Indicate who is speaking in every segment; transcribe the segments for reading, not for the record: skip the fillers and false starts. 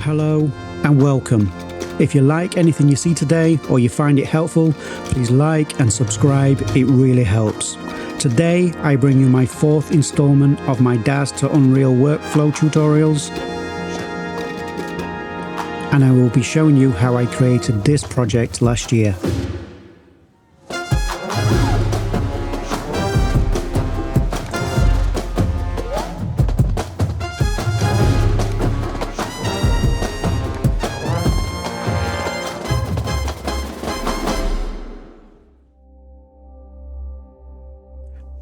Speaker 1: hello and welcome. If you like anything you see today or you find it helpful, please like and subscribe, it really helps. Today I bring you my fourth installment of my Daz to Unreal workflow tutorials, and I will be showing you how I created this project last year.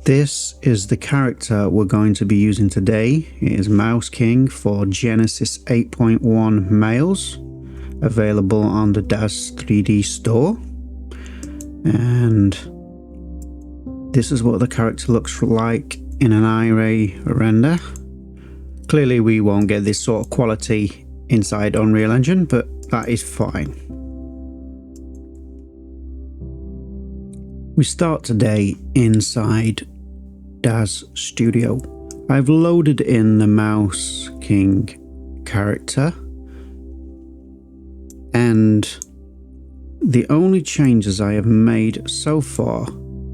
Speaker 1: This is the character we're going to be using today. It is Mouse King for Genesis 8.1 males, available on the Daz 3D store. And this is what the character looks like in an iRay render. Clearly we won't get this sort of quality inside Unreal Engine, but that is fine. We start today inside DazStudio. I've loaded in the Mouse King character, and the only changes I have made so far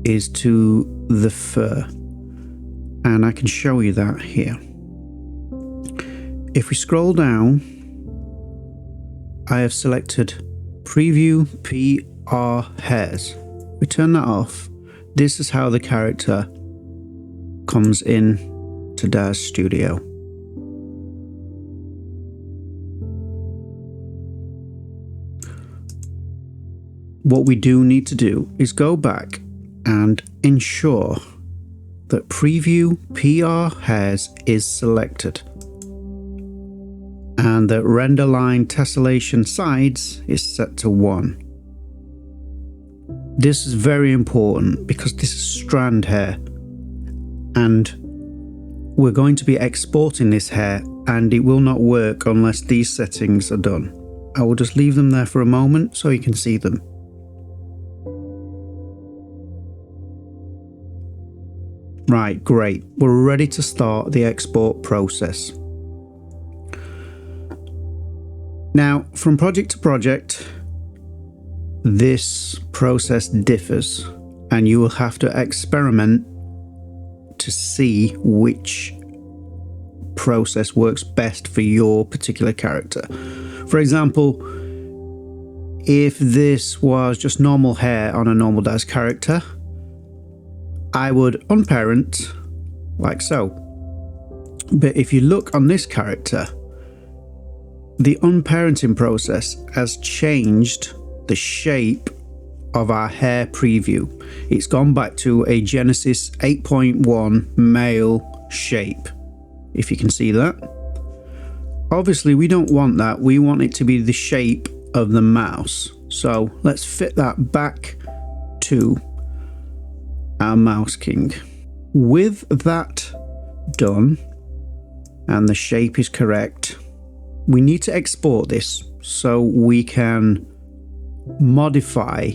Speaker 1: is to the fur, and I can show you that here. If we scroll down, I have selected Preview PR Hairs. We turn that off. This is how the character comes in to DazStudio. What we do need to do is go back and ensure that Preview PR Hairs is selected and that Render Line Tessellation Sides is set to 1. This is very important because this is strand hair, and we're going to be exporting this hair, and it will not work unless these settings are done. I will just leave them there for a moment so you can see them. Right, great. We're ready to start the export process. Now, from project to project, this process differs, and you will have to experiment to see which process works best for your particular character. For example, if this was just normal hair on a normal Daz character, I would unparent like so. But if you look on this character, the unparenting process has changed the shape of our hair preview. It's gone back to a Genesis 8.1 male shape, if you can see that. Obviously we don't want that, we want it to be the shape of the mouse. So let's fit that back to our Mouse King. With that done and the shape is correct, we need to export this so we can modify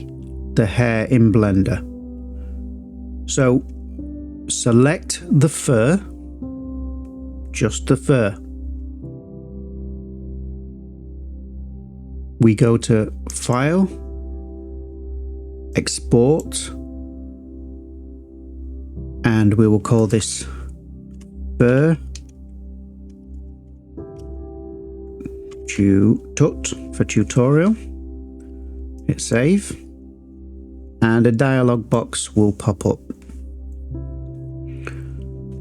Speaker 1: the hair in Blender. So select the fur, just the fur. We go to File, Export, and we will call this fur tut for tutorial. Hit save, and a dialog box will pop up.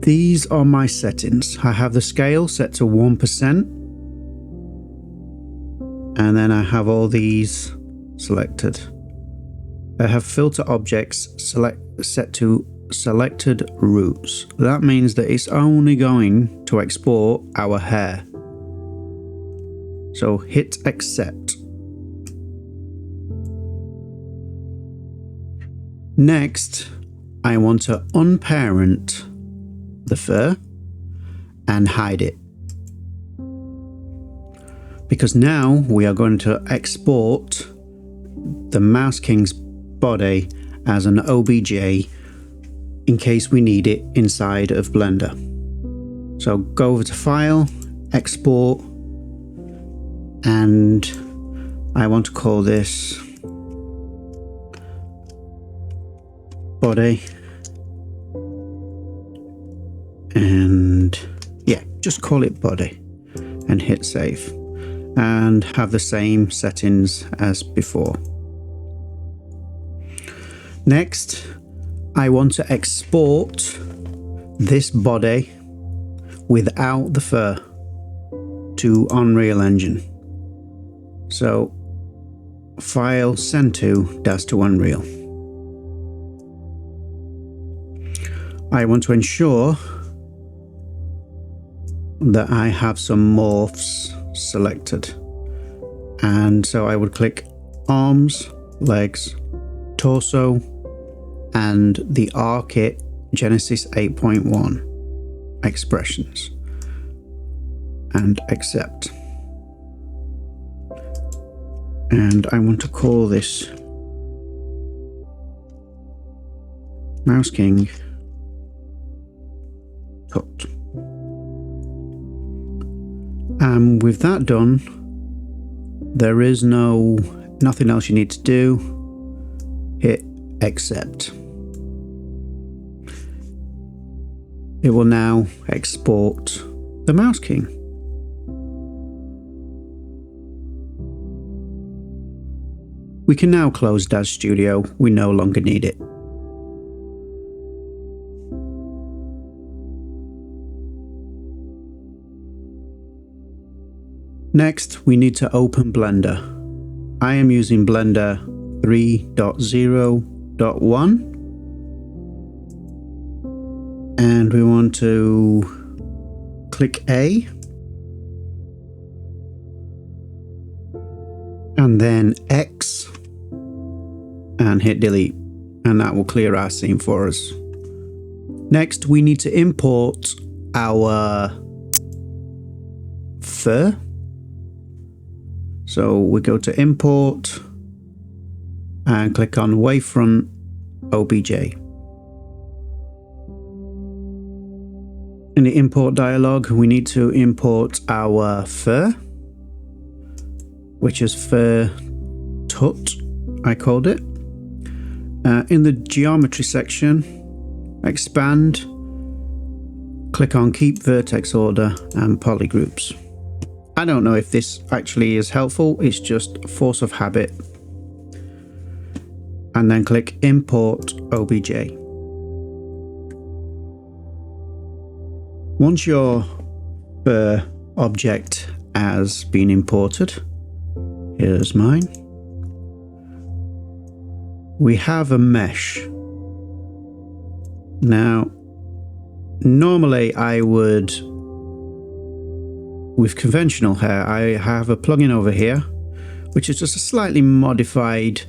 Speaker 1: These are my settings. I have the scale set to 1%, and then I have all these selected. I have filter objects set to selected roots. That means that it's only going to export our hair. So hit accept. Next, I want to unparent the fur and hide it, because now we are going to export the Mouse King's body as an OBJ in case we need it inside of Blender. So go over to File, Export, and I want to call this body, and yeah, just call it body and hit save, and have the same settings as before. Next, I want to export this body without the fur to Unreal Engine. So file, send to Daz-to-Unreal. I want to ensure that I have some morphs selected, and so I would click arms, legs, torso, and the ARKit Genesis 8.1 expressions, and accept. And I want to call this Mouse King cut. And with that done, there is nothing else you need to do. Hit accept. It will now export the Mouse King. We can now close DazStudio. We no longer need it. Next, we need to open Blender. I am using Blender 3.0.1. And we want to click A, and then X, and hit delete, and that will clear our scene for us. Next, we need to import our fur. So we go to import and click on wavefront OBJ. In the import dialog, we need to import our fur, which is fur tut, I called it. In the geometry section, expand, click on keep vertex order and polygroups. I don't know if this actually is helpful, it's just force of habit. And then click import OBJ. Once your fur object has been imported, here's mine, we have a mesh. Now, normally I would, with conventional hair, I have a plugin over here, which is just a slightly modified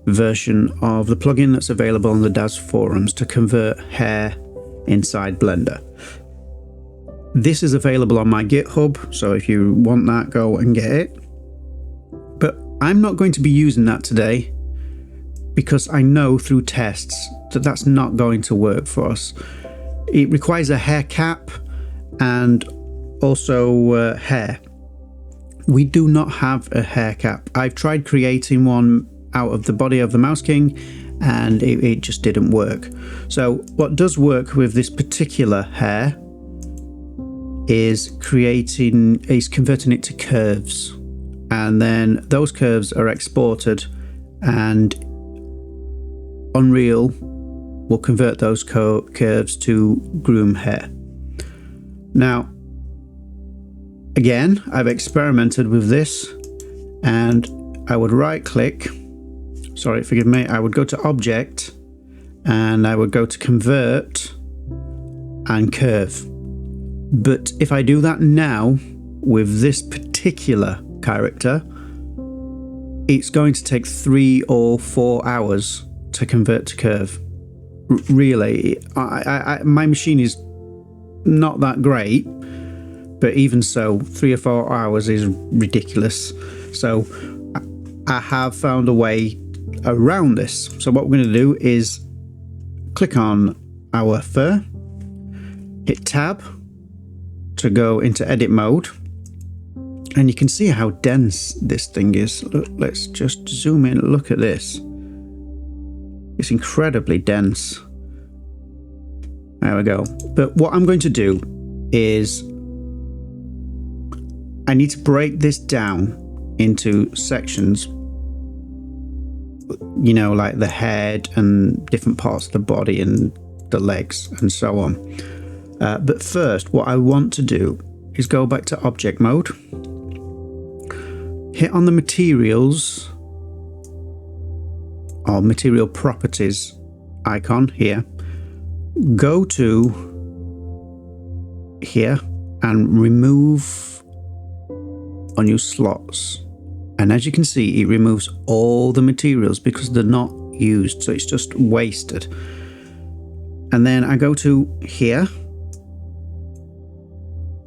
Speaker 1: version of the plugin that's available on the Daz forums to convert hair inside Blender. This is available on my GitHub, so if you want that, go and get it. But I'm not going to be using that today because I know through tests that that's not going to work for us. It requires a hair cap and also hair. We do not have a hair cap. I've tried creating one out of the body of the Mouse King and it just didn't work. So what does work with this particular hair is converting it to curves, and then those curves are exported and Unreal will convert those curves to Groom hair. Now, again, I've experimented with this, and I would right click, sorry, forgive me, I would go to Object and I would go to Convert and Curve. But if I do that now with this particular character, it's going to take 3 or 4 hours to convert to curve. Really, my machine is not that great, but even so, 3 or 4 hours is ridiculous. So I have found a way around this. So what we're going to do is click on our fur, hit tab to go into edit mode, And you can see how dense this thing is. Look, let's just zoom in. Look at this. It's incredibly dense. There we go. But what I'm going to do is I need to break this down into sections, you know, like the head and different parts of the body and the legs and so on. But first, what I want to do is go back to object mode, hit on the materials or material properties icon here, go to here and remove unused slots. And as you can see, it removes all the materials because they're not used, so it's just wasted. And then I go to here,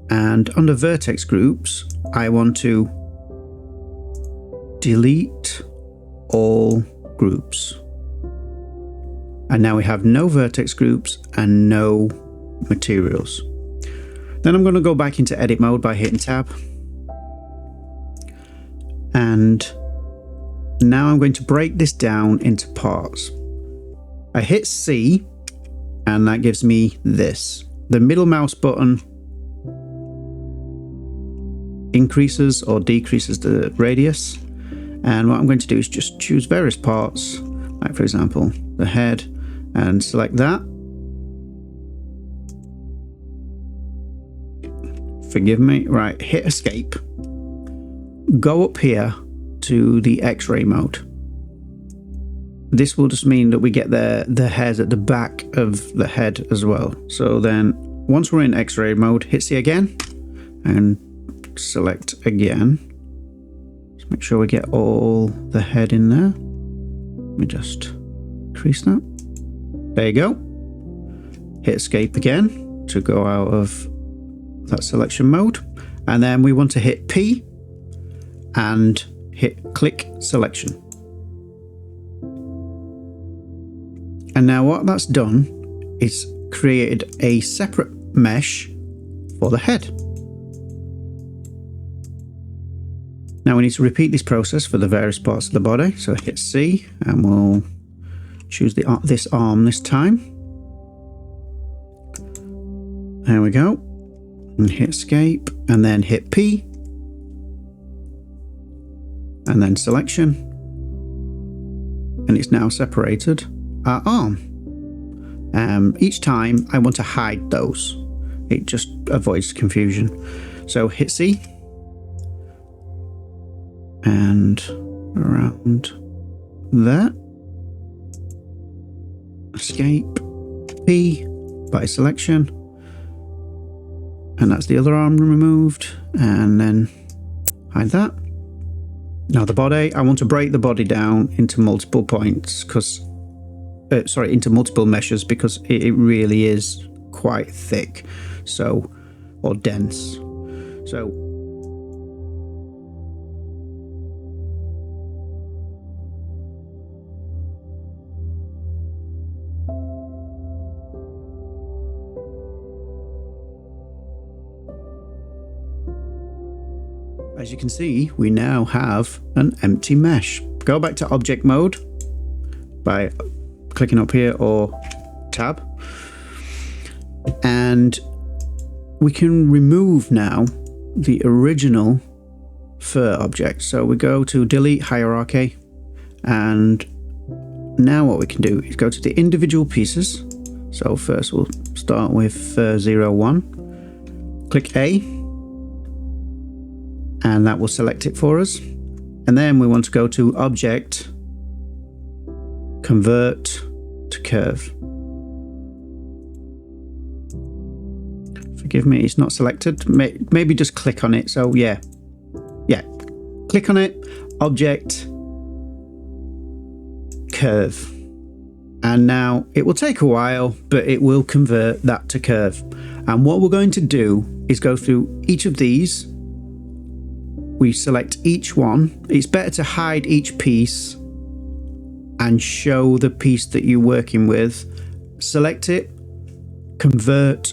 Speaker 1: and under vertex groups, I want to delete all groups. And now we have no vertex groups and no materials. Then I'm going to go back into edit mode by hitting tab. And now I'm going to break this down into parts. I hit C and that gives me this. The middle mouse button increases or decreases the radius. And what I'm going to do is just choose various parts, like for example, the head, and select that. Forgive me. Right, hit escape. Go up here to the X-ray mode. This will just mean that we get the hairs at the back of the head as well. So then once we're in X-ray mode, hit C again and select again. Just make sure we get all the head in there. Let me just increase that. There you go. Hit escape again to go out of that selection mode. And then we want to hit P and hit click selection. And now what that's done is created a separate mesh for the head. Now we need to repeat this process for the various parts of the body. So hit C and we'll choose this arm this time. There we go. And hit escape and then hit P. And then selection. And it's now separated our arm. Each time I want to hide those. It just avoids confusion. So hit C. And around there. Escape. P by selection. And that's the other arm removed. And then hide that. Now the body, I want to break the body down into multiple points because, into multiple meshes because it really is quite thick, so, or dense. So, as you can see, we now have an empty mesh. Go back to object mode by clicking up here or tab. And we can remove now the original fur object. So we go to delete hierarchy. And now what we can do is go to the individual pieces. So first we'll start with fur 01. Click A. And that will select it for us. And then we want to go to Object, Convert to Curve. Forgive me, it's not selected. Maybe just click on it. So yeah, click on it, Object, Curve. And now it will take a while, but it will convert that to curve. And what we're going to do is go through each of these. We select each one. It's better to hide each piece and show the piece that you're working with. Select it, convert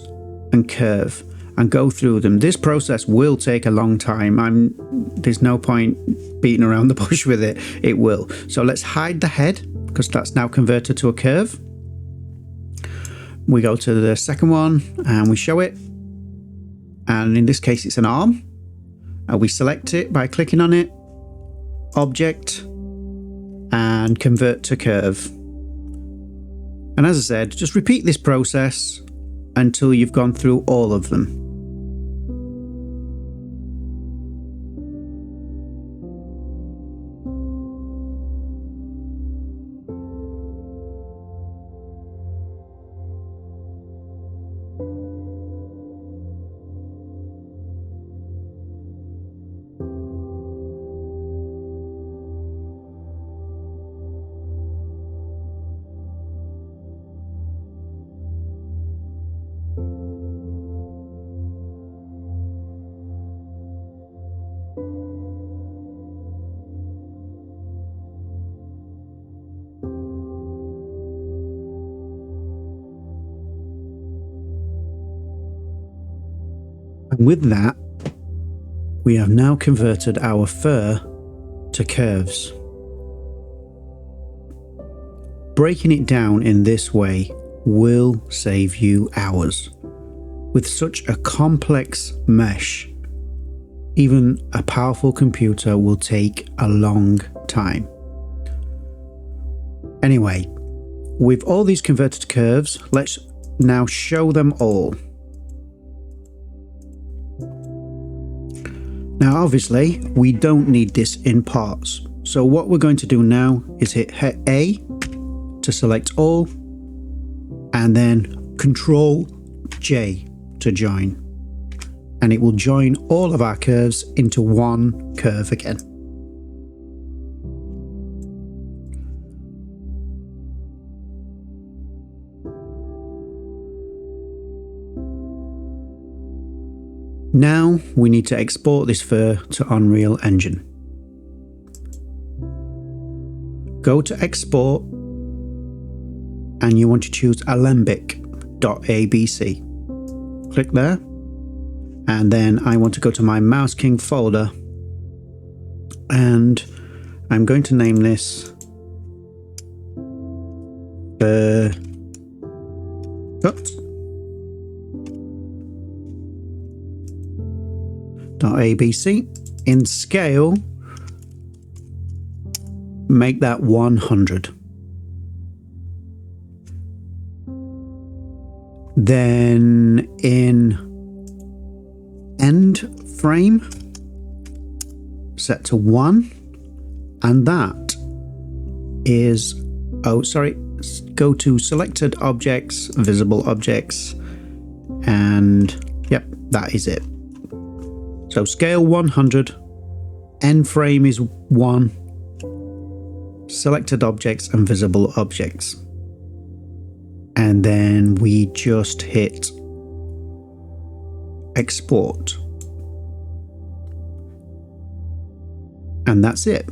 Speaker 1: and curve. and go through them. This process will take a long time. There's no point beating around the bush with it. It will. So let's hide the head, because that's now converted to a curve. We go to the second one and we show it. And in this case, it's an arm. And we select it by clicking on it, object, and convert to curve. And as I said, just repeat this process until you've gone through all of them. And with that, we have now converted our fur to curves. Breaking it down in this way will save you hours. With such a complex mesh, even a powerful computer will take a long time. Anyway, with all these converted curves, let's now show them all. Now obviously we don't need this in parts, so what we're going to do now is hit A to select all, and then Control J to join, and it will join all of our curves into one curve again. Now we need to export this fur to UnrealEngine. Go to export and you want to choose alembic.abc. Click there, and then I want to go to my Mouse King folder, and I'm going to name this .abc. In scale, make that 100. Then in end frame, set to 1, and that is, go to selected objects, visible objects, and yep, that is it. So scale 100, end frame is 1, selected objects and visible objects. And then we just hit export. And that's it.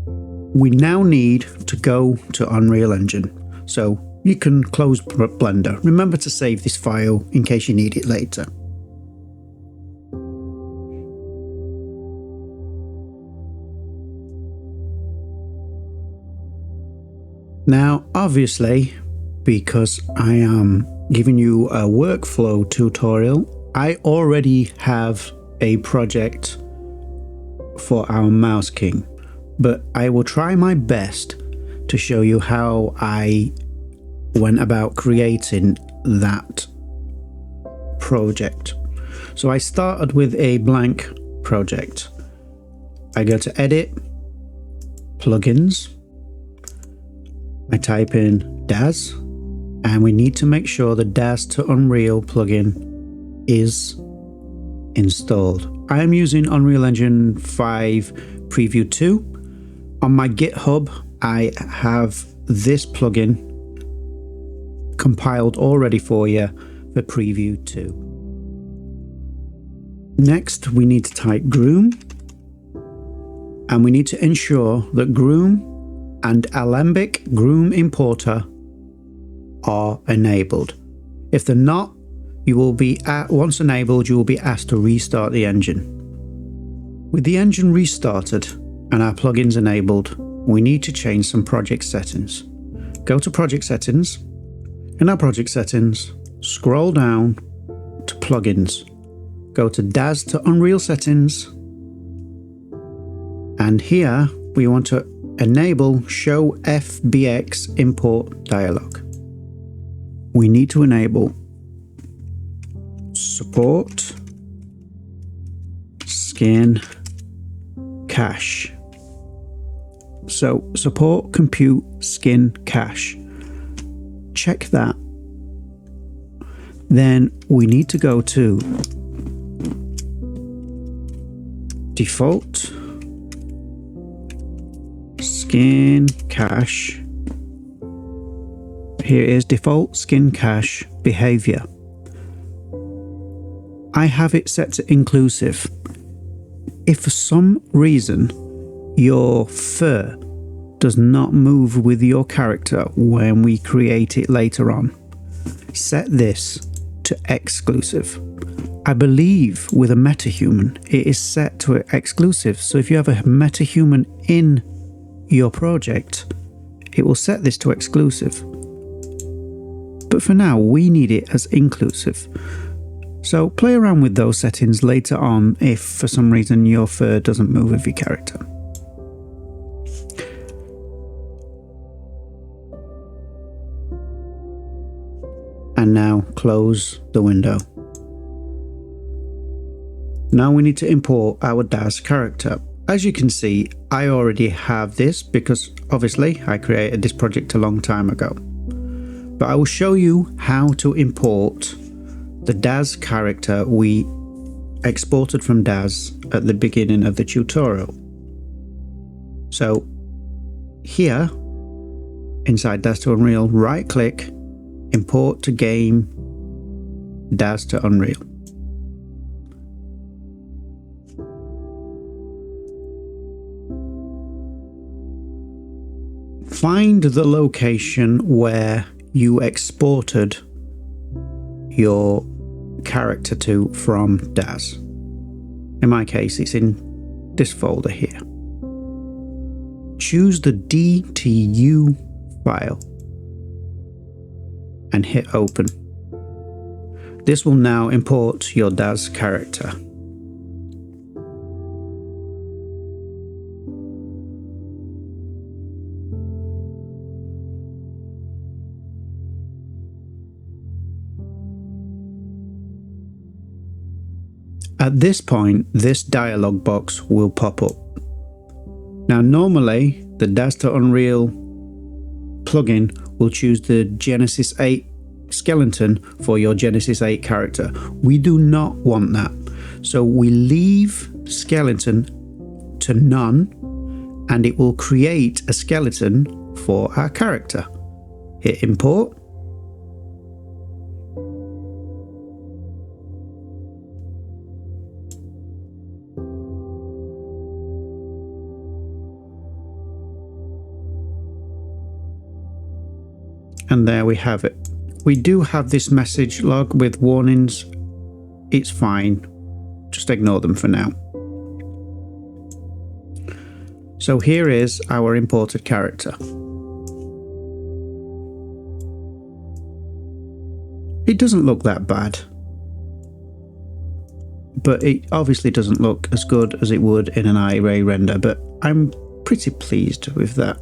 Speaker 1: We now need to go to UnrealEngine. So you can close Blender. Remember to save this file in case you need it later. Now, obviously, because I am giving you a workflow tutorial, I already have a project for our Mouse King, but I will try my best to show you how I went about creating that project. So I started with a blank project. I go to Edit, Plugins, I type in Daz, and we need to make sure the DaztoUnreal plugin is installed. I am using UnrealEngine 5 Preview 2. On my GitHub, I have this plugin compiled already for you for Preview 2. Next, we need to type Groom, and we need to ensure that Groom and Alembic Groom Importer are enabled. If they're not, you will be once enabled, you will be asked to restart the engine. With the engine restarted and our plugins enabled, we need to change some project settings. Go to project settings. In our project settings, scroll down to plugins. Go to Daz to Unreal settings. And here we want to enable show FBX import dialog. We need to enable support skin cache. So support compute skin cache. Check that. Then we need to go to default skin cache. Here is default skin cache behavior. I have it set to inclusive. If for some reason your fur does not move with your character when we create it later on, set this to exclusive. I believe with a metahuman it is set to exclusive, so if you have a metahuman in your project, it will set this to exclusive. But for now we need it as inclusive. So play around with those settings later on if for some reason your fur doesn't move with your character. And now close the window. Now we need to import our Daz character. As you can see, I already have this because obviously I created this project a long time ago. But I will show you how to import the Daz character we exported from Daz at the beginning of the tutorial. So here inside Daz to Unreal, right click, import to game, Daz to Unreal. Find the location where you exported your character to from Daz. In my case, it's in this folder here. Choose the DTU file and hit open. This will now import your Daz character. At this point, this dialog box will pop up. Now normally, the DaztoUnreal plugin will choose the Genesis 8 skeleton for your Genesis 8 character. We do not want that. So we leave skeleton to none and it will create a skeleton for our character. Hit import. And there we have it. We do have this message log with warnings. It's fine. Just ignore them for now. So here is our imported character. It doesn't look that bad. But it obviously doesn't look as good as it would in an array render, but I'm pretty pleased with that.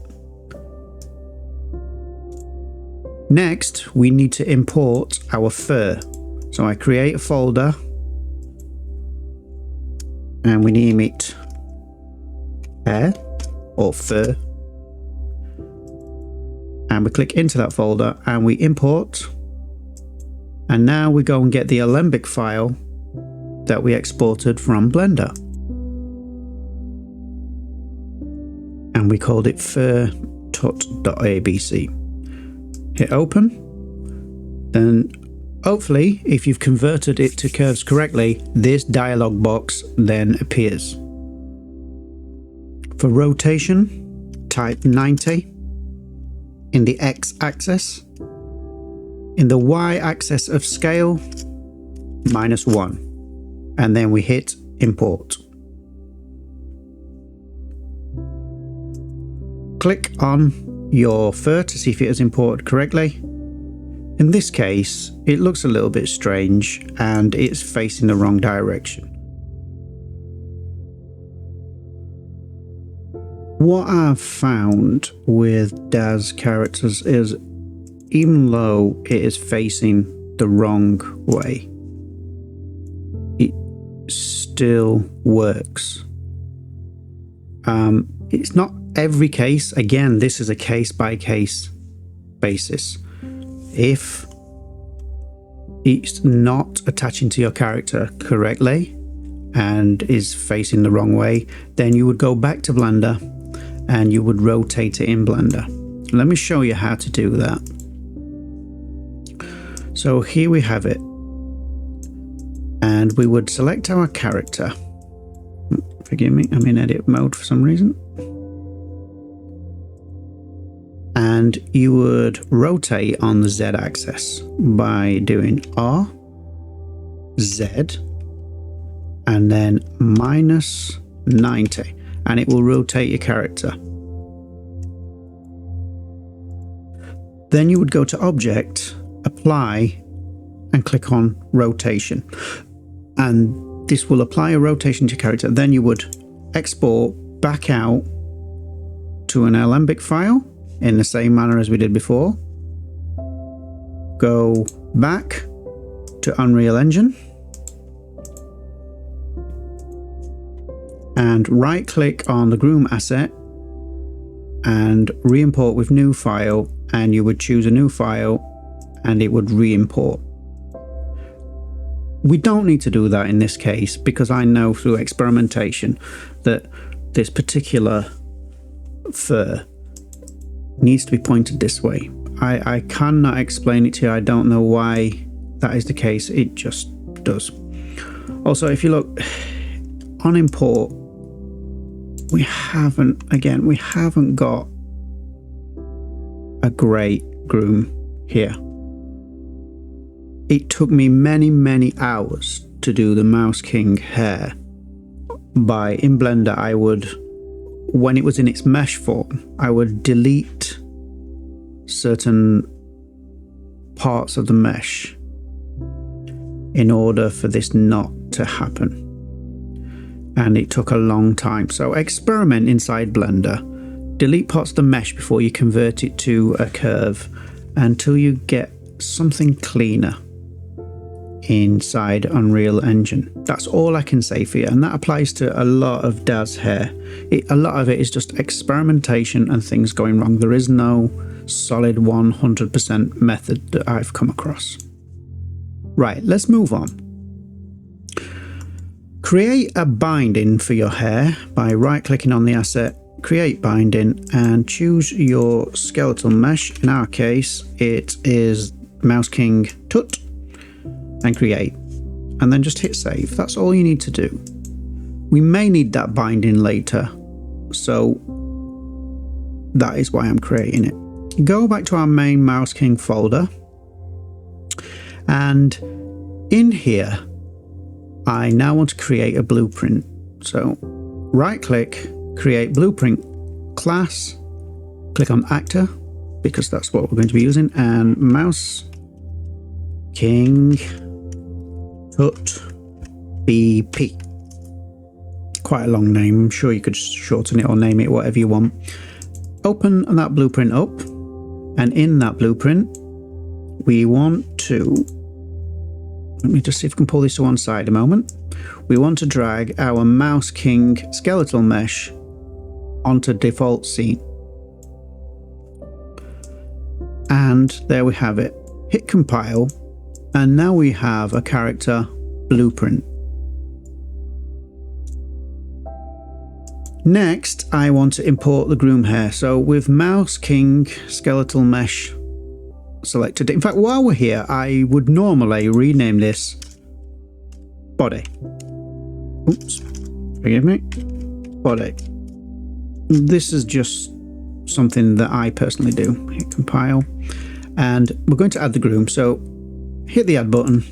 Speaker 1: Next, we need to import our fur. So I create a folder and we name it hair or fur. And we click into that folder and we import. And now we go and get the Alembic file that we exported from Blender. And we called it fur.tut.abc. Hit open. Then hopefully if you've converted it to curves correctly, this dialog box then appears. For rotation, type 90 in the X axis. In the Y axis of scale, -1, and then we hit import. Click on your fur to see if it is imported correctly. In this case, it looks a little bit strange and it's facing the wrong direction. What I've found with Daz Characters is even though it is facing the wrong way, it still works. It's not every case. Again, this is a case-by-case basis. If it's not attaching to your character correctly and is facing the wrong way, then you would go back to Blender and you would rotate it in Blender. Let me show you how to do that. So here we have it, and we would select our character. Forgive me, I'm in edit mode for some reason. And you would rotate on the Z axis by doing R, Z, and then -90, and it will rotate your character. Then you would go to Object, Apply, and click on Rotation. And this will apply a rotation to your character. Then you would export back out to an Alembic file in the same manner as we did before. Go back to UnrealEngine and right click on the Groom asset and re-import with new file, and you would choose a new file and it would re-import. We don't need to do that in this case because I know through experimentation that this particular fur needs to be pointed this way. I cannot explain it to you. I don't know why that is the case. It just does. Also, if you look on import, we haven't got a great Groom here. It took me many hours to do the Mouse King hair. In Blender, I would, when it was in its mesh form, I would delete certain parts of the mesh in order for this not to happen. And it took a long time. So experiment inside Blender. Delete parts of the mesh before you convert it to a curve until you get something cleaner inside UnrealEngine. That's all I can say for you, and that applies to a lot of Daz hair. A lot of it is just experimentation and things going wrong. There is no solid 100% method that I've come across. Right, let's move on. Create a binding for your hair by right clicking on the asset, create binding, and choose your skeletal mesh. In our case it is Mouse King Tut, and create, and then just hit save. That's all you need to do. We may need that binding later, so that is why I'm creating it. Go back to our main Mouse King folder, and in here I now want to create a blueprint. So right click, create blueprint class, click on actor because that's what we're going to be using, and Mouse King Tut BP. Quite a long name. I'm sure you could shorten it or name it whatever you want. Open that blueprint up, and in that blueprint we want to, let me just see if I can pull this to one side a moment. We want to drag our Mouse King skeletal mesh onto default scene. And there we have it. Hit compile, and now we have a character blueprint. Next, I want to import the Groom hair. So with Mouse King skeletal mesh selected, in fact, while we're here, I would normally rename this body. Oops, forgive me. Body. This is just something that I personally do. Hit compile, and we're going to add the Groom. So hit the add button,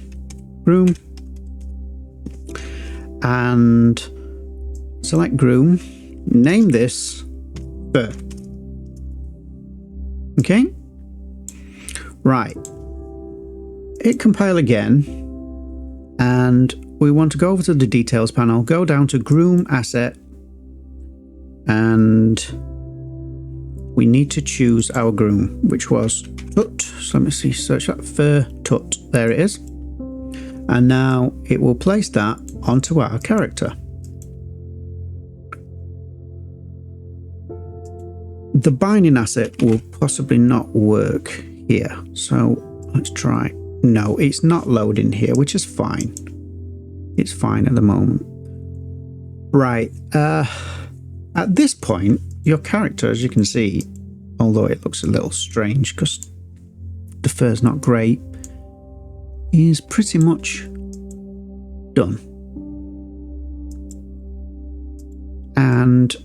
Speaker 1: Groom, and select Groom. Name this Fur. Okay. Right. Hit compile again, and we want to go over to the details panel, go down to Groom asset, and we need to choose our Groom, which was Tut. So let me see, search that, Fur Tut. There it is. And now it will place that onto our character. The binding asset will possibly not work here. So let's try. No, it's not loading here, which is fine. It's fine at the moment. Right. At this point, your character, as you can see, although it looks a little strange because the fur's not great, is pretty much done. And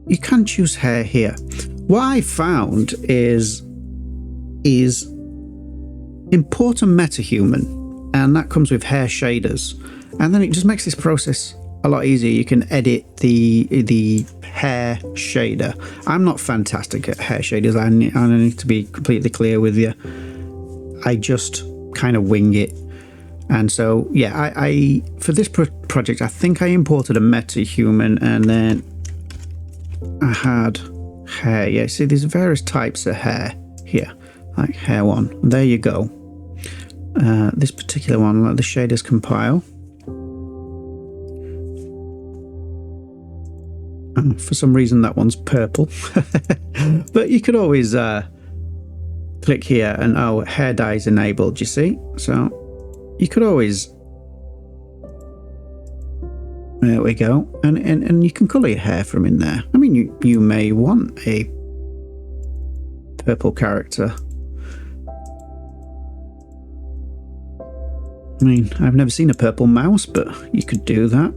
Speaker 1: you can choose hair here. What I found is import a metahuman, and that comes with hair shaders, and then it just makes this process a lot easier. You can edit the hair shader. I'm not fantastic at hair shaders. I need to be completely clear with you. I just kind of wing it. And so, yeah, I for this project, I think I imported a metahuman, and then I had hair. Yeah, see, there's various types of hair here, like hair one. There you go. This particular one, let the shaders compile. For some reason, that one's purple. But you could always click here and, oh, hair dye is enabled, you see? So you could always, there we go. And you can color your hair from in there. I mean, you may want a purple character. I mean, I've never seen a purple mouse, but you could do that.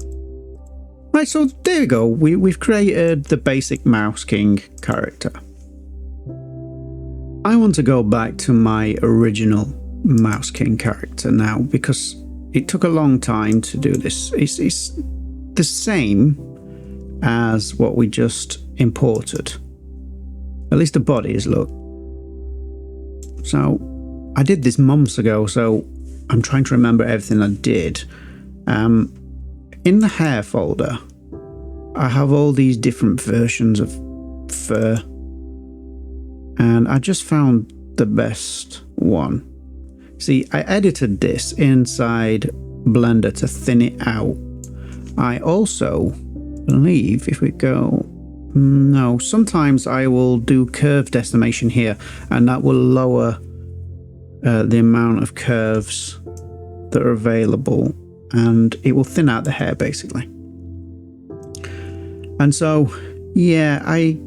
Speaker 1: Right, so there we go. We've created the basic Mouse King character. I want to go back to my original Mouse King character now, because it took a long time to do this. It's the same as what we just imported. At least the body is, look. So I did this months ago, so I'm trying to remember everything I did. In the hair folder, I have all these different versions of fur, and I just found the best one. See, I edited this inside Blender to thin it out. I also believe if we go, no, sometimes I will do curve decimation here, and that will lower the amount of curves that are available, and it will thin out the hair basically. And so, yeah, I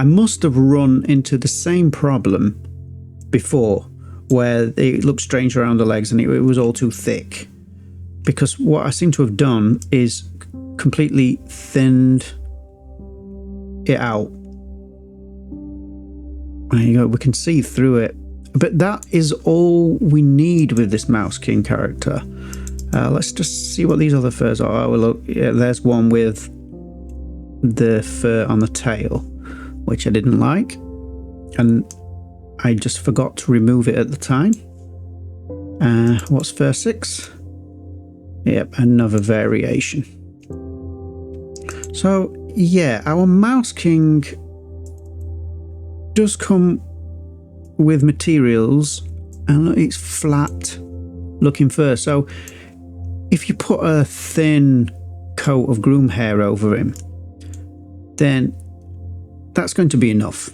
Speaker 1: must have run into the same problem before, where it looked strange around the legs and it was all too thick, because what I seem to have done is completely thinned it out. There you go, we can see through it. But that is all we need with this Mouse King character. Let's just see what these other furs are. Oh, look, yeah, there's one with the fur on the tail, which I didn't like, and I just forgot to remove it at the time. What's fur 6? Yep, another variation. So yeah, our Mouse King does come with materials, and look, it's flat looking fur. So if you put a thin coat of Groom hair over him, then that's going to be enough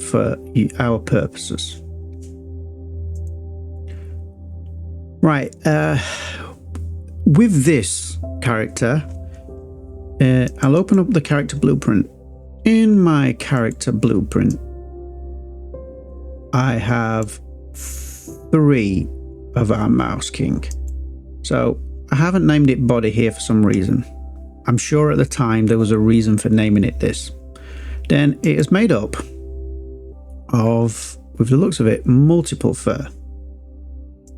Speaker 1: for our purposes. Right, with this character, I'll open up the character blueprint. In my character blueprint, I have 3 of our Mouse King. So I haven't named it body here for some reason. I'm sure at the time there was a reason for naming it this. Then it is made up of, with the looks of it, multiple fur.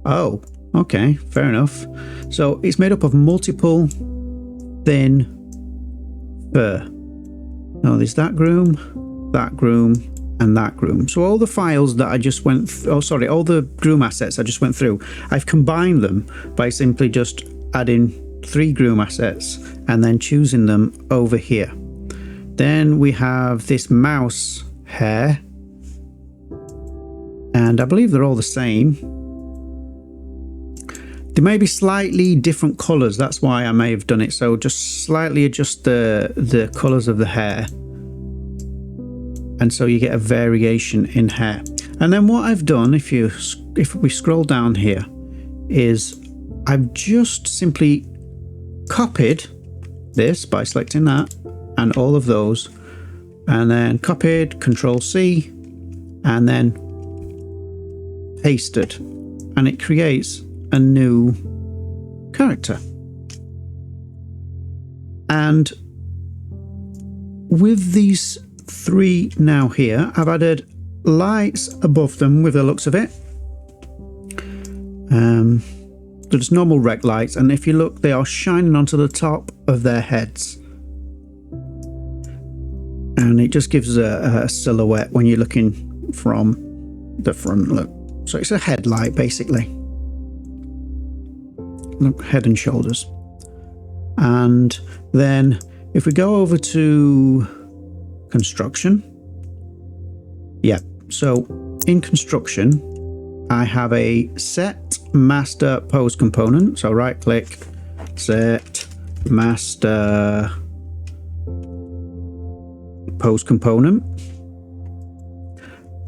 Speaker 1: Oh, Okay, fair enough. So it's made up of multiple thin fur. Oh, there's that groom, and that groom. So all the files that I just went all the groom assets I just went through, I've combined them by simply just adding 3 groom assets and then choosing them over here. Then we have this mouse hair, and I believe they're all the same. They may be slightly different colors, that's why I may have done it. So just slightly adjust the colors of the hair, and so you get a variation in hair. And then what I've done, if we scroll down here, is I've just simply copied this by selecting that and all of those, and then copied, Control C, and then pasted, and it creates a new character. And with these 3 now here, I've added lights above them with the looks of it. There's normal rec lights, and if you look, they are shining onto the top of their heads, and it just gives a silhouette when you're looking from the front. Look, so it's a headlight basically. Look, head and shoulders. And then if we go over to construction, yeah, so in construction I have a set master pose component. So right click, set master pose component,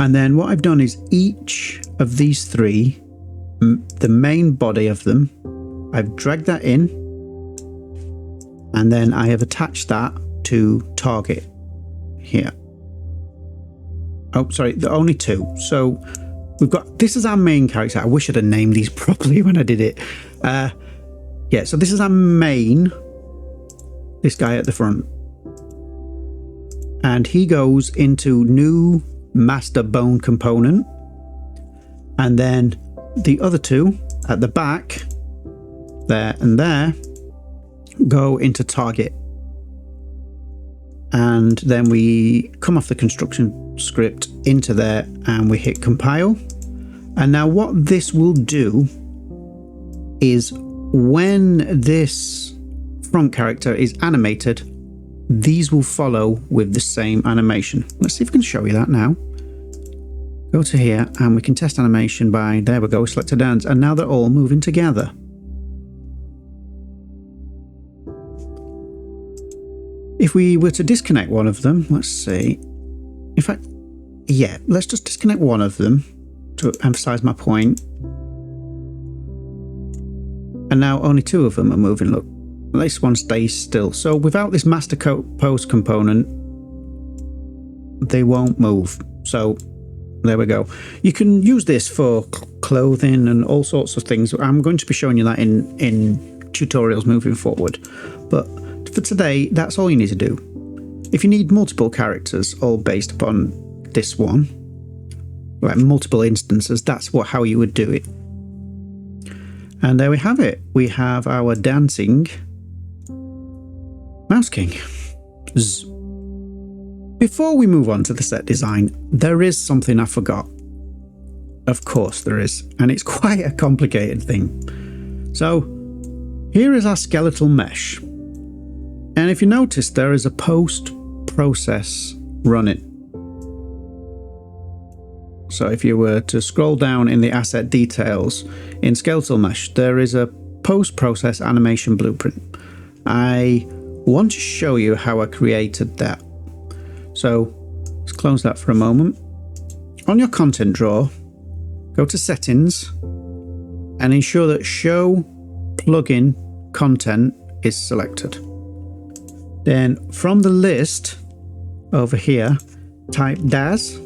Speaker 1: and then what I've done is each of these 3, the main body of them, I've dragged that in, and then I have attached that to target here. Oh, sorry, there are only 2. So we've got, this is our main character. I wish I'd have named these properly when I did it. Yeah, so this is our main, this guy at the front. And he goes into new master bone component. And then the other 2 at the back, there and there, go into target. And then we come off the construction script into there and we hit compile. And now what this will do is when this front character is animated, these will follow with the same animation. Let's see if we can show you that now. Go to here and we can test animation by, there we go, select a dance, and now they're all moving together. If we were to disconnect one of them, let's see. In fact, yeah, let's just disconnect one of them to emphasize my point. And now only 2 of them are moving, look. This one stays still. So without this master pose component, they won't move. So there we go. You can use this for clothing and all sorts of things. I'm going to be showing you that in tutorials moving forward. But for today, that's all you need to do. If you need multiple characters, all based upon this one, like multiple instances, that's how you would do it. And there we have it. We have our dancing Mouse King. Before we move on to the set design, there is something I forgot. Of course there is, and it's quite a complicated thing. So here is our skeletal mesh. And if you notice, there is a post process running. So if you were to scroll down in the asset details in skeletal mesh, there is a post process animation blueprint. I want to show you how I created that. So let's close that for a moment. On your content drawer, go to settings and ensure that show plugin content is selected. Then from the list over here, type Daz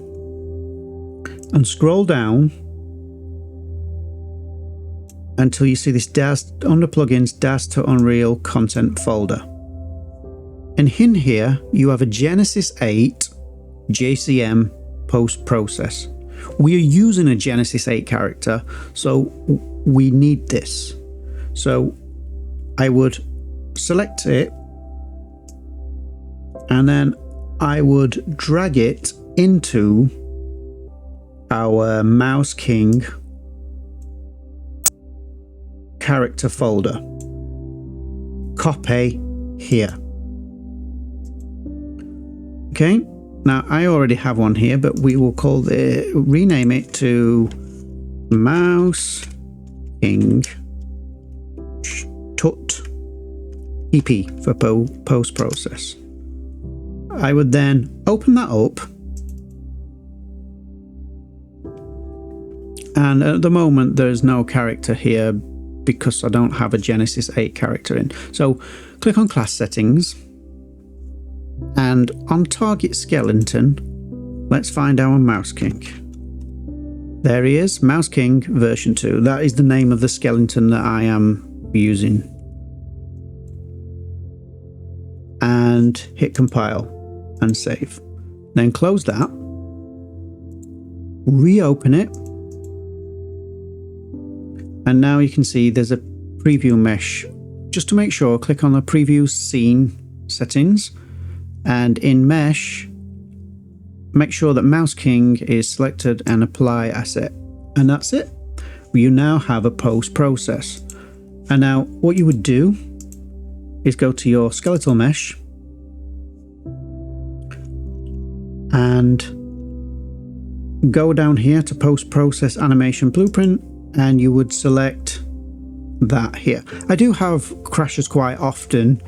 Speaker 1: and scroll down until you see this Daz under plugins DaztoUnreal content folder. And in here you have a Genesis 8 JCM post process. We are using a Genesis 8 character, so we need this. So I would select it, and then I would drag it into our Mouse King character folder. Copy here. Okay, now I already have one here, but we will rename it to Mouse King Tut EP for post process. I would then open that up, and at the moment there's no character here because I don't have a Genesis 8 character in. So click on class settings, and on target skeleton, let's find our Mouse King. There he is, Mouse King version 2. That is the name of the skeleton that I am using. And hit compile and save. Then close that, reopen it, and now you can see there's a preview mesh. Just to make sure, click on the preview scene settings, and in mesh, make sure that Mouse King is selected and apply asset, and that's it. You now have a post process. And now what you would do is go to your skeletal mesh and go down here to post process animation blueprint, and you would select that here. I do have crashes quite often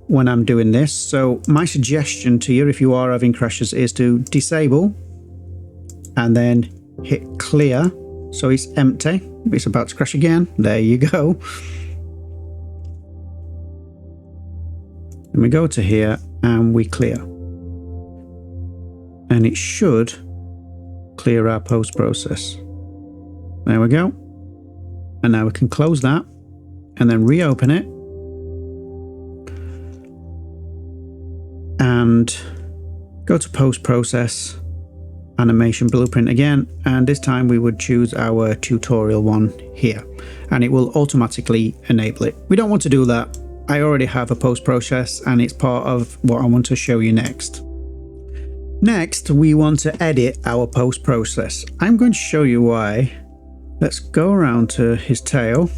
Speaker 1: when I'm doing this, so my suggestion to you if you are having crashes is to disable and then hit clear so it's empty. It's about to crash again. There you go. And we go to here and we clear, and it should clear our post process. There we go. And now we can close that and then reopen it and go to post process animation blueprint again, and this time we would choose our tutorial one here, and it will automatically enable it. We don't want to do that. I already have a post process and it's part of what I want to show you next. Next, we want to edit our post process. I'm going to show you why. Let's go around to his tail,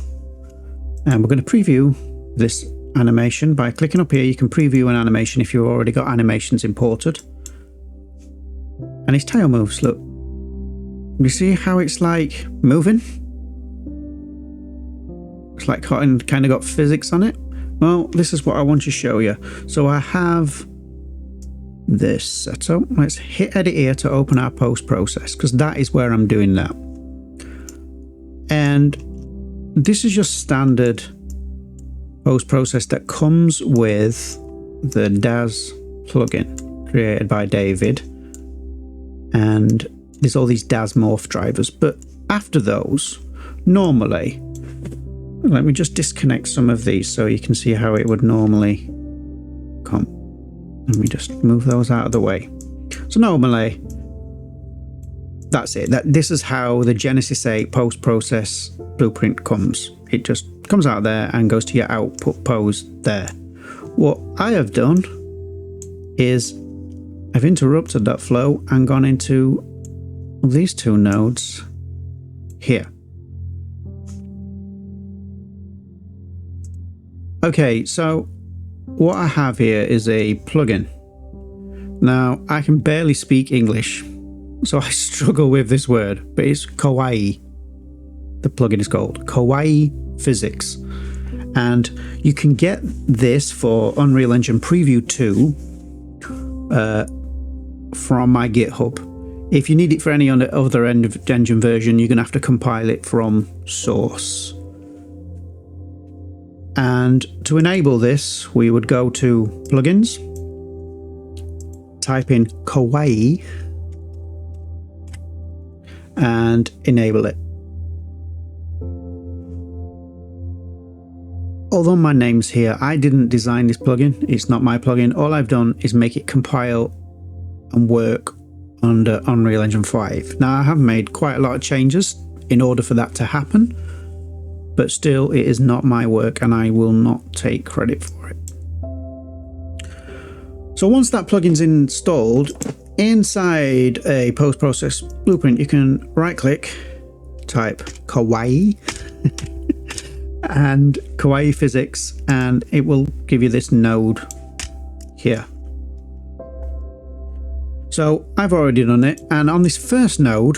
Speaker 1: and we're going to preview this animation by clicking up here. You can preview an animation if you've already got animations imported. And his tail moves, look. You see how it's like moving? It's like kind of got physics on it. Well, this is what I want to show you. So I have this set up. Let's hit edit here to open our post process, because that is where I'm doing that. And this is your standard post process that comes with the Daz plugin created by David, and there's all these Daz morph drivers. But after those, normally, let me just disconnect some of these so you can see how it would normally come. Let me just move those out of the way. So normally, that's it. This is how the Genesis 8 post process blueprint comes. It just comes out there and goes to your output pose there. What I have done is I've interrupted that flow and gone into these two nodes here. Okay, so what I have here is a plugin. Now, I can barely speak English, so I struggle with this word, but it's Kawaii. The plugin is called Kawaii Physics. And you can get this for Unreal Engine Preview 2 from my GitHub. If you need it for any other engine version, you're going to have to compile it from source. And to enable this, we would go to plugins, type in Kawaii, and enable it. Although my name's here, I didn't design this plugin. It's not my plugin. All I've done is make it compile and work under Unreal Engine 5. Now I have made quite a lot of changes in order for that to happen, but still it is not my work and I will not take credit for it. So once that plugin's installed, inside a post-process blueprint you can right click, type Kawaii and Kawaii Physics, and it will give you this node here. So I've already done it, and on this first node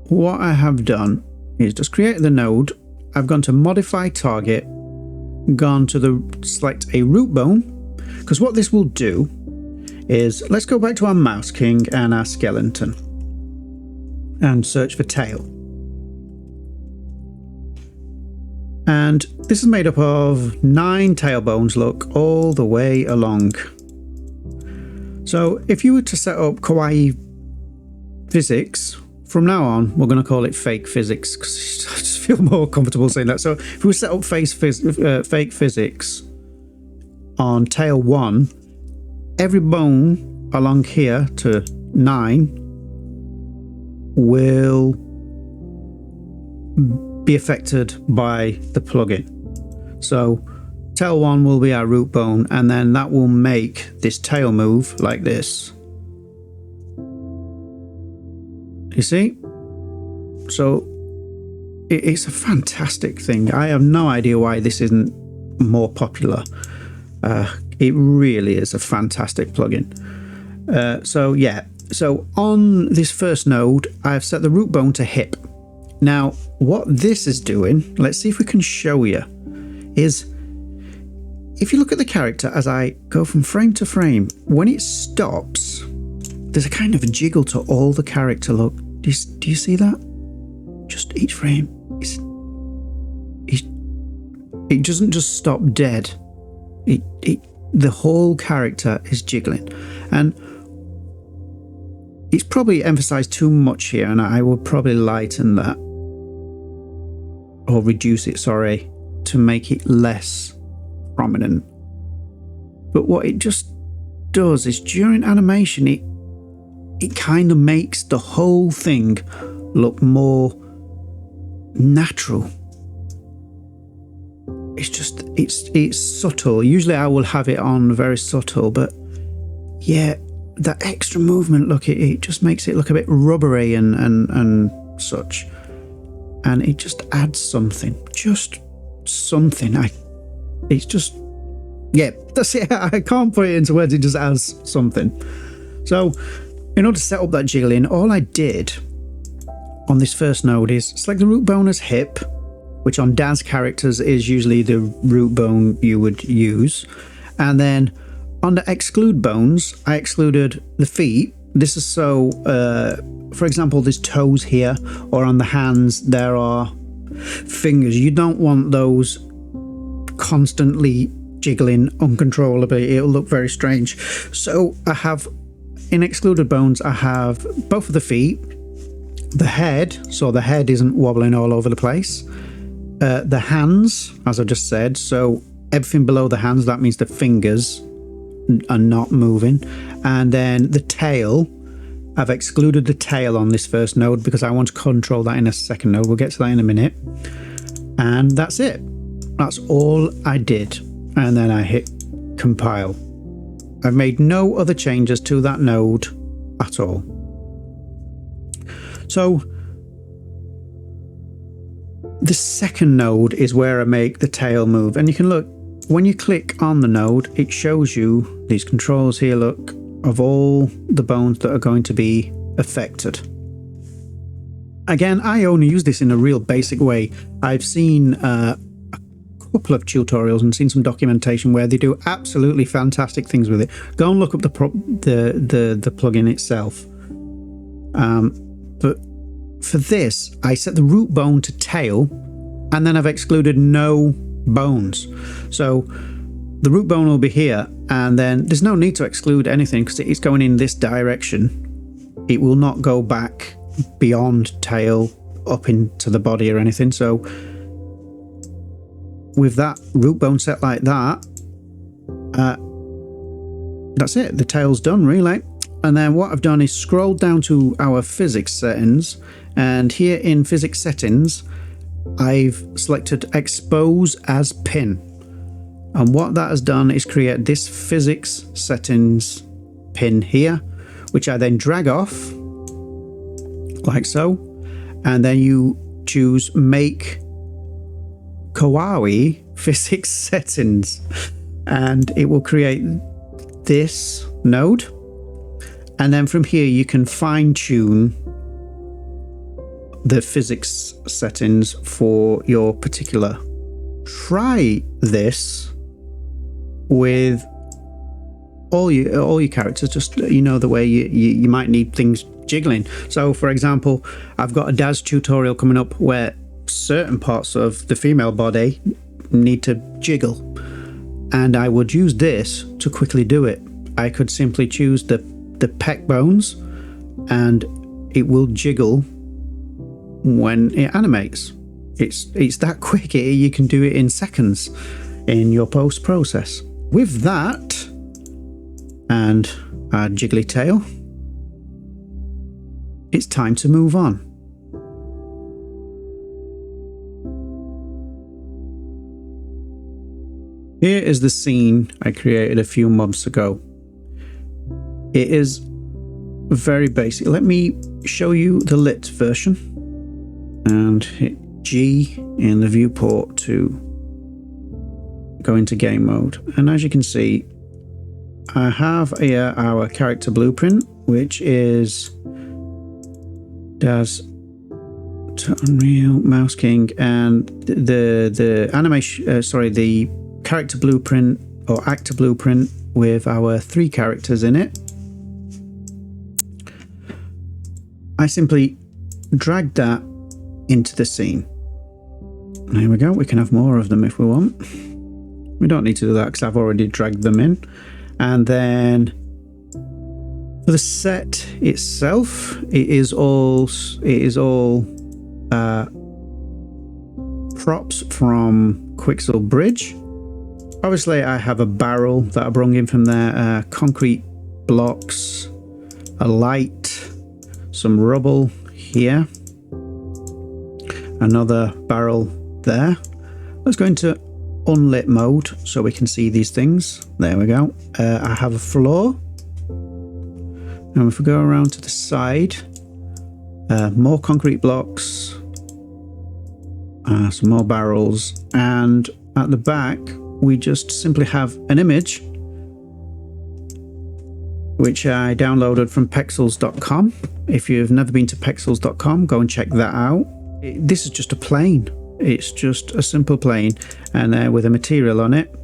Speaker 1: what I have done is just create the node. I've gone to modify target, gone to the select a root bone, because what this will do is, let's go back to our mouse king and our skeleton and search for tail. And this is made up of 9 tail bones, look, all the way along. So if you were to set up Kawaii Physics, from now on we're going to call it fake physics because I just feel more comfortable saying that. So if we set up fake physics on tail 1, every bone along here to 9 will be affected by the plugin. So tail 1 will be our root bone, and then that will make this tail move like this. You see? So it's a fantastic thing. I have no idea why this isn't more popular. It really is a fantastic plugin. So yeah, so on this first node I've set the root bone to hip. Now what this is doing, let's see if we can show you, is if you look at the character as I go from frame to frame, when it stops there's a kind of a jiggle to all the character. Look, do you see that? Just each frame it doesn't just stop dead. The whole character is jiggling, and it's probably emphasized too much here, and I will probably lighten that or reduce it, sorry, to make it less prominent. But what it just does is during animation it kind of makes the whole thing look more natural. It's just it's subtle. Usually I will have it on very subtle, but yeah, that extra movement, look, it just makes it look a bit rubbery and such, and it just adds something, it's just, yeah, that's it. I can't put it into words, it just adds something. So in order to set up that jiggling, all I did on this first node is select the root bone as hip, which on Daz Characters is usually the root bone you would use. And then under exclude bones, I excluded the feet. This is so, for example, there's toes here, or on the hands there are fingers. You don't want those constantly jiggling uncontrollably. It'll look very strange. So I have, in excluded bones, I have both of the feet, the head, so the head isn't wobbling all over the place, the hands, as I just said, so everything below the hands, that means the fingers are not moving, and then the tail, I've excluded the tail on this first node because I want to control that in a second node. We'll get to that in a minute. And that's it. That's all I did. And then I hit compile. I've made no other changes to that node at all. So the second node is where I make the tail move, and you can look, when you click on the node, it shows you these controls here, look, of all the bones that are going to be affected. Again, I only use this in a real basic way. I've seen a couple of tutorials and seen some documentation where they do absolutely fantastic things with it. Go and look up the plugin itself. But for this, I set the root bone to tail, and then I've excluded no bones. So the root bone will be here, and then there's no need to exclude anything because it's going in this direction. It will not go back beyond tail up into the body or anything. So with that root bone set like that, that's it. The tail's done, really. And then what I've done is scrolled down to our physics settings, and here in physics settings I've selected expose as pin, and what that has done is create this physics settings pin here, which I then drag off like so, and then you choose make Kawaii physics settings, and it will create this node. And then from here you can fine tune the physics settings for your particular. Try this with all your characters, just the way you might need things jiggling. So for example, I've got a Daz tutorial coming up where certain parts of the female body need to jiggle, and I would use this to quickly do it. I could simply choose the pec bones and it will jiggle when it animates. It's that quick. You can do it in seconds in your post process. With that and our jiggly tail, it's time to move on. Here is the scene I created a few months ago. It is very basic. Let me show you the lit version and hit G in the viewport to go into game mode. And as you can see, I have here our character blueprint, which is DaztoUnreal Mouse King, and the animation, the character blueprint or actor blueprint with our 3 characters in it. I simply drag that into the scene. There we go. We can have more of them if we want. We don't need to do that because I've already dragged them in. And then for the set itself, it is all props from Quixel Bridge. Obviously, I have a barrel that I brought in from there, concrete blocks, a light, some rubble here, another barrel there. Let's go into unlit mode so we can see these things. There we go. I have a floor, and if we go around to the side, more concrete blocks, some more barrels, and at the back we just simply have an image which I downloaded from pexels.com. If you've never been to pexels.com, go and check that out. This is just a plane. It's just a simple plane, and with a material on it.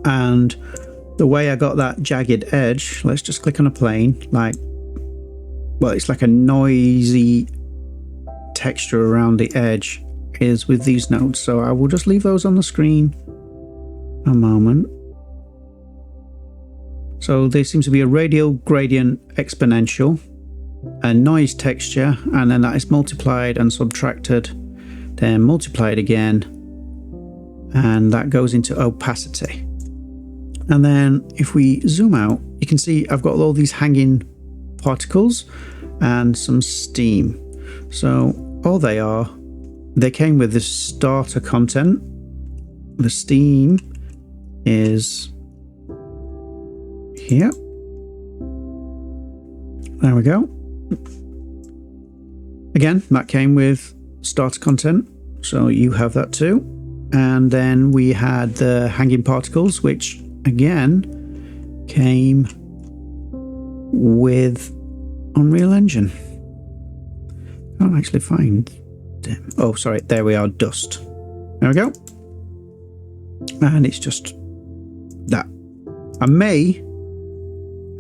Speaker 1: And the way I got that jagged edge, let's just click on a plane, it's like a noisy texture around the edge, is with these nodes. So I will just leave those on the screen a moment. So there seems to be a radial gradient exponential, a noise texture, and then that is multiplied and subtracted, then multiplied again, and that goes into opacity. And then if we zoom out, you can see I've got all these hanging particles and some steam. So all they came with the starter content. The steam is here. There we go. Again, that came with starter content, so you have that too. And then we had the hanging particles, which again came with Unreal Engine. Can't actually find them. Oh, sorry, there we are, dust. There we go. And it's just that.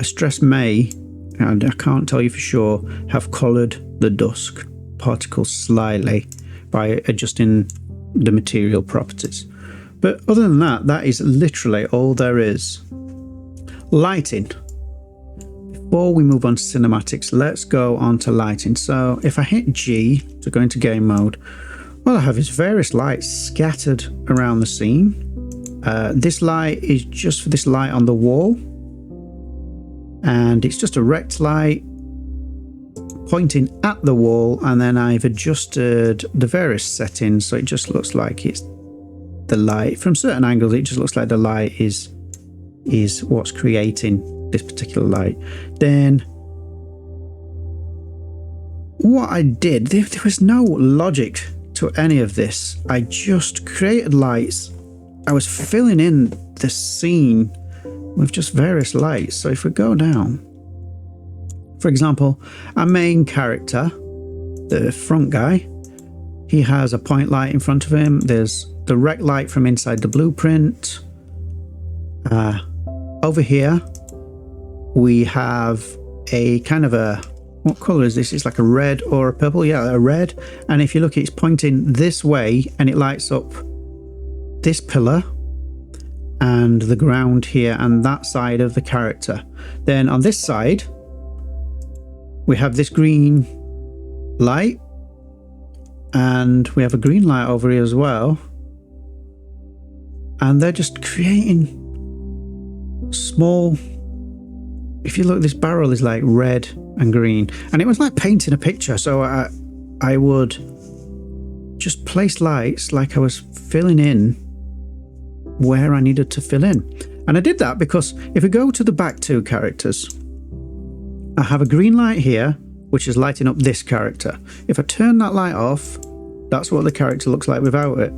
Speaker 1: I stress may, and I can't tell you for sure, have coloured the dust particles slightly by adjusting the material properties. But other than that, that is literally all there is. Lighting. Before we move on to cinematics, let's go on to lighting. So if I hit G to go into game mode, what I have is various lights scattered around the scene. This light is just for this light on the wall. and it's just a rect light pointing at the wall, and then I've adjusted the various settings so it just looks like it's the light. From certain angles it just looks like the light is what's creating this particular light. Then what I did, there was no logic to any of this. I just created lights. I was filling in the scene with just various lights. So if we go down, for example, our main character, the front guy, he has a point light in front of him. There's the rec light from inside the blueprint. Over here, we have a kind of a, what color is this? It's like a red or a purple. Yeah, a red. And if you look, it's pointing this way and it lights up this pillar and the ground here and that side of the character. Then on this side, we have this green light, and we have a green light over here as well. And they're just creating small, if you look, this barrel is like red and green, and it was like painting a picture. So I would just place lights like I was filling in where I needed to fill in. And I did that because if we go to the back two characters, I have a green light here, which is lighting up this character. If I turn that light off, that's what the character looks like without it.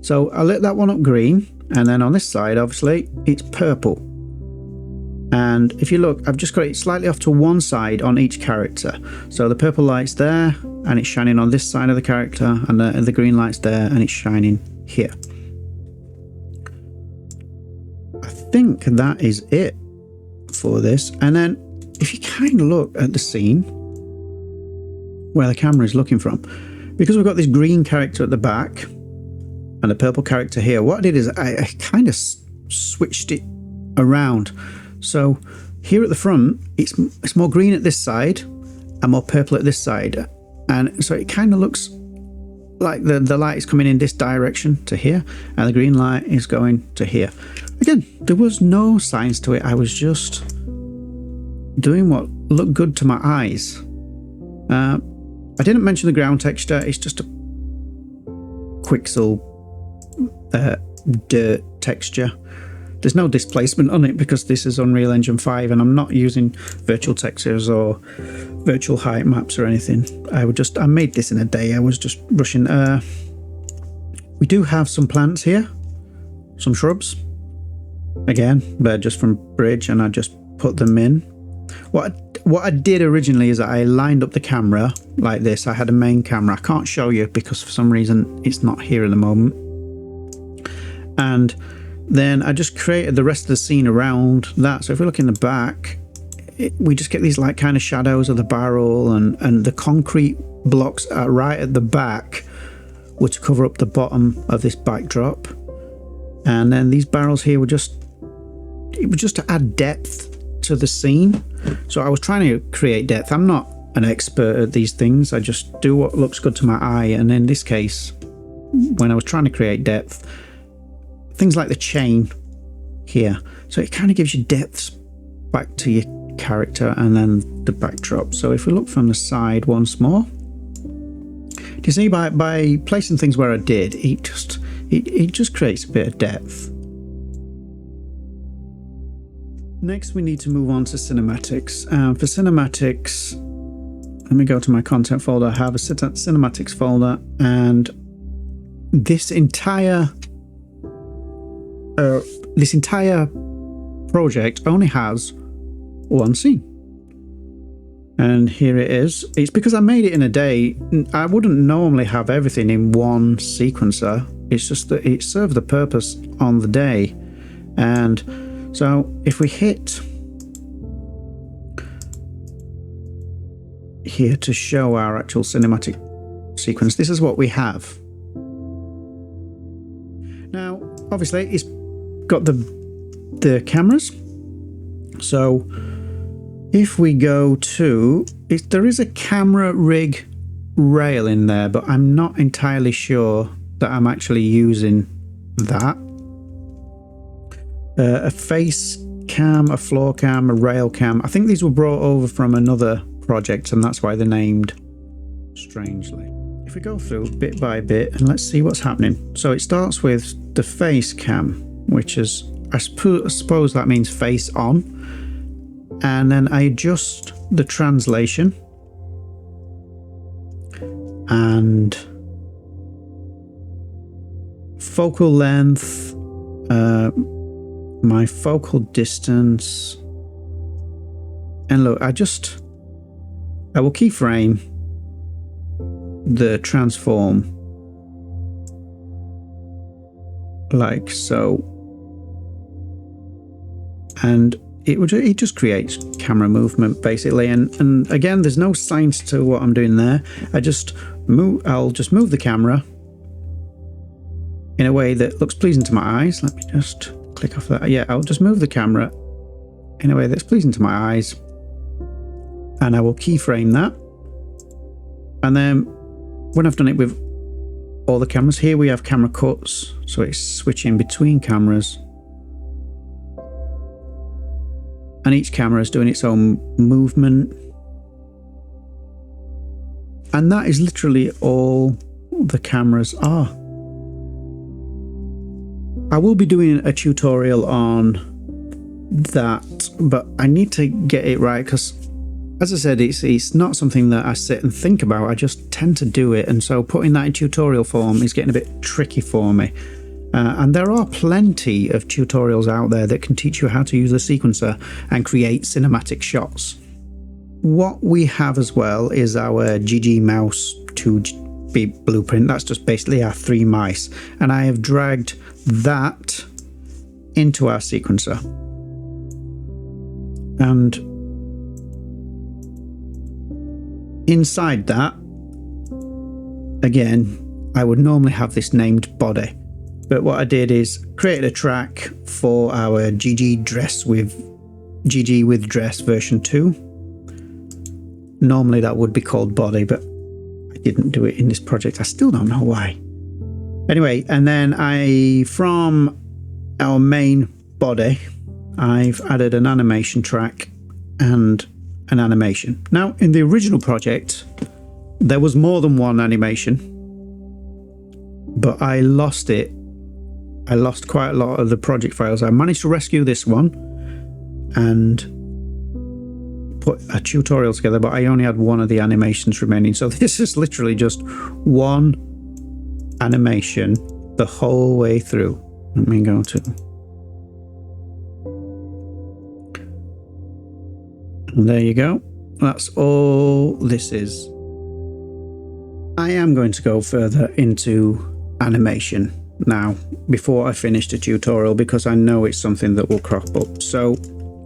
Speaker 1: So I lit that one up green, and then on this side, obviously, it's purple. And if you look, I've just got it slightly off to one side on each character. So the purple light's there, and it's shining on this side of the character, and the green light's there, and it's shining here. I think that is it for this. And then if you kind of look at the scene where the camera is looking from, because we've got this green character at the back and a purple character here, what I did is I kind of switched it around. So here at the front, it's more green at this side and more purple at this side, and so it kind of looks like the light is coming in this direction to here, and the green light is going to here. Again, there was no science to it. I was just doing what looked good to my eyes. I didn't mention the ground texture. It's just a quixel dirt texture. There's no displacement on it because this is Unreal Engine 5 and I'm not using virtual textures or virtual height maps or anything. I made this in a day. I was just rushing. We do have some plants here, some shrubs. Again, they're just from Bridge and I just put them in. What I did originally is I lined up the camera like this. I had a main camera. I can't show you because for some reason it's not here at the moment. And then I just created the rest of the scene around that. So if we look in the back, we just get these like kind of shadows of the barrel, and the concrete blocks are right at the back were to cover up the bottom of this backdrop. And then these barrels here were just to add depth to the scene. So I was trying to create depth. I'm not an expert at these things. I just do what looks good to my eye. And in this case, when I was trying to create depth, things like the chain here, so it kind of gives you depths back to your character, and then the backdrop. So if we look from the side once more, do you see by placing things where I did, it just creates a bit of depth. Next we need to move on to cinematics. For cinematics, let me go to my content folder. I have a cinematics folder, and this entire project only has one scene, and here it is. It's because I made it in a day. I wouldn't normally have everything in one sequencer. It's just that it served the purpose on the day. And so if we hit here to show our actual cinematic sequence, this is what we have. Now obviously it's got the cameras. So if we go to it, there is a camera rig rail in there, but I'm not entirely sure that I'm actually using that. a face cam, a floor cam, a rail cam. I think these were brought over from another project, and that's why they're named strangely. If we go through bit by bit and let's see what's happening. So it starts with the face cam, which is, I suppose that means face on. And then I adjust the translation and focal length, my focal distance, and look, I will keyframe the transform like so, and it just creates camera movement basically. And again, there's no science to what I'm doing there. I'll just move the camera in a way that looks pleasing to my eyes. Let me just click off that. Yeah, I'll just move the camera in a way that's pleasing to my eyes, and I will keyframe that. And then when I've done it with all the cameras, here we have camera cuts, so it's switching between cameras, and each camera is doing its own movement. And that is literally all the cameras are. I will be doing a tutorial on that, but I need to get it right because, as I said, it's not something that I sit and think about. I just tend to do it, and so putting that in tutorial form is getting a bit tricky for me. And there are plenty of tutorials out there that can teach you how to use the sequencer and create cinematic shots. What we have as well is our GG Mouse 2B blueprint. That's just basically our 3 mice, and I have dragged that into our sequencer. And inside that, again, I would normally have this named body, but what I did is create a track for our GG with dress version 2. Normally that would be called body, but I didn't do it in this project. I still don't know why. Anyway, and then from our main body, I've added an animation track and an animation. Now, in the original project, there was more than one animation, but I lost it. I lost quite a lot of the project files. I managed to rescue this one and put a tutorial together, but I only had one of the animations remaining. So this is literally just one animation the whole way through. Let me go to, and there you go. That's all this is. I am going to go further into animation now before I finish the tutorial, because I know it's something that will crop up. So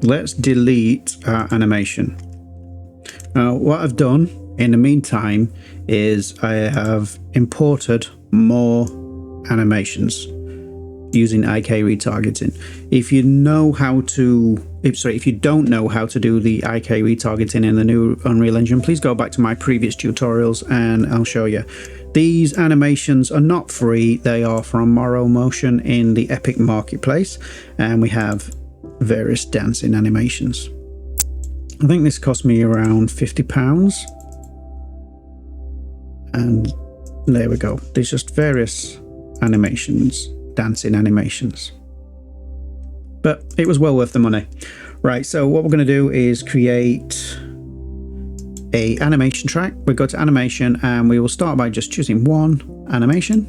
Speaker 1: let's delete our animation. Now, what I've done in the meantime is I have imported more animations using IK retargeting. If you know how to, if you don't know how to do the IK retargeting in the new Unreal Engine, please go back to my previous tutorials and I'll show you. These animations are not free. They are from Morrow Motion in the Epic Marketplace, and we have various dancing animations. I think this cost me around £50, and there we go. There's just various animations, dancing animations, but it was well worth the money. Right, so what we're going to do is create a animation track. We go to animation and we will start by just choosing one animation.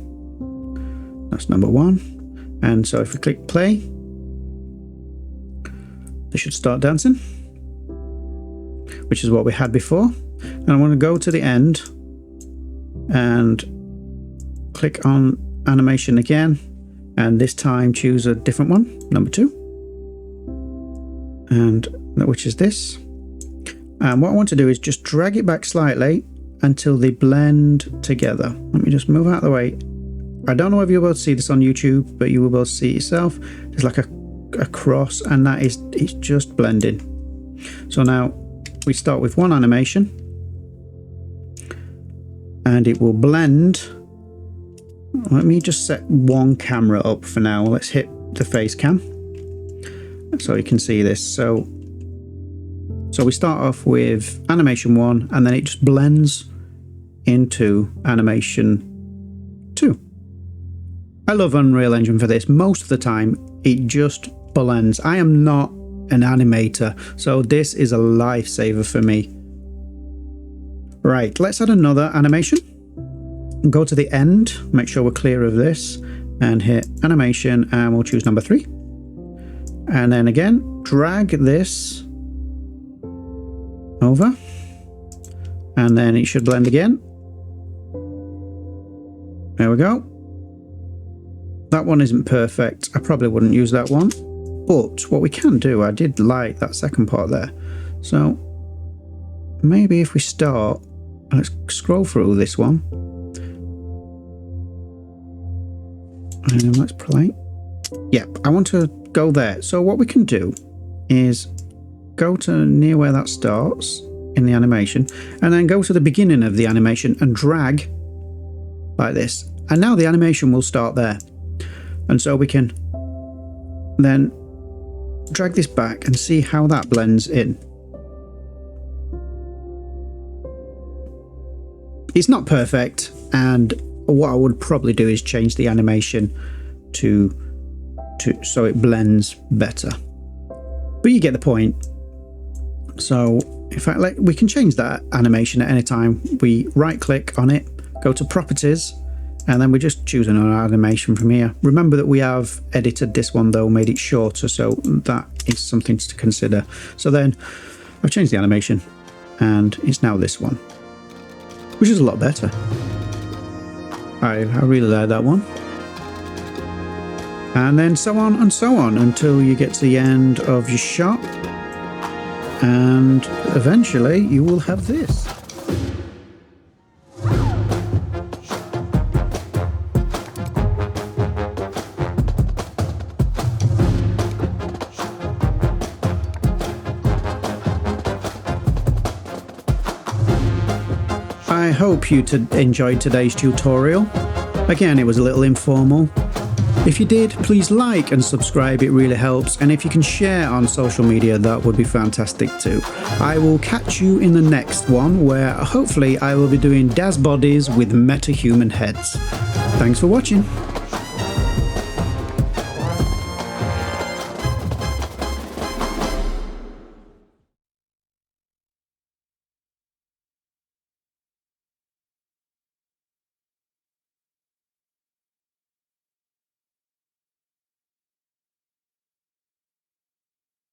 Speaker 1: That's number 1. And so if we click play, they should start dancing, which is what we had before. And I want to go to the end and click on animation again, and this time choose a different one, number 2, and which is this. And what I want to do is just drag it back slightly until they blend together. Let me just move out of the way. I don't know if you'll be able to see this on YouTube, but you will be able to see it yourself. There's like a cross, and that is, it's just blending. So now we start with one animation and it will blend. Let me just set one camera up for now. Let's hit the face cam. so you can see this. So we start off with animation 1, and then it just blends into animation 2. I love Unreal Engine for this. Most of the time it just blends. I am not an animator, so this is a lifesaver for me. Right, let's add another animation. Go to the end, make sure we're clear of this, and hit animation, and we'll choose number 3. And then again, drag this over, and then it should blend again. There we go. That one isn't perfect. I probably wouldn't use that one. But what we can do, I did like that second part there. So maybe if we start, let's scroll through this one. And let's play. Yep, I want to go there. So what we can do is go to near where that starts in the animation, and then go to the beginning of the animation and drag like this. And now the animation will start there. And so we can then drag this back and see how that blends in. It's not perfect, and what I would probably do is change the animation to so it blends better. But you get the point. So in fact, we can change that animation at any time. We right click on it, go to properties, and then we just choose another animation from here. Remember that we have edited this one though, made it shorter, so that is something to consider. So then I've changed the animation, and it's now this one, which is a lot better. I really like that one. And then so on and so on until you get to the end of your shot, and eventually you will have this. I hope you enjoyed today's tutorial. Again, it was a little informal. If you did, please like and subscribe, it really helps, and if you can share on social media, that would be fantastic too. I will catch you in the next one, where hopefully I will be doing Daz bodies with meta-human heads. Thanks for watching.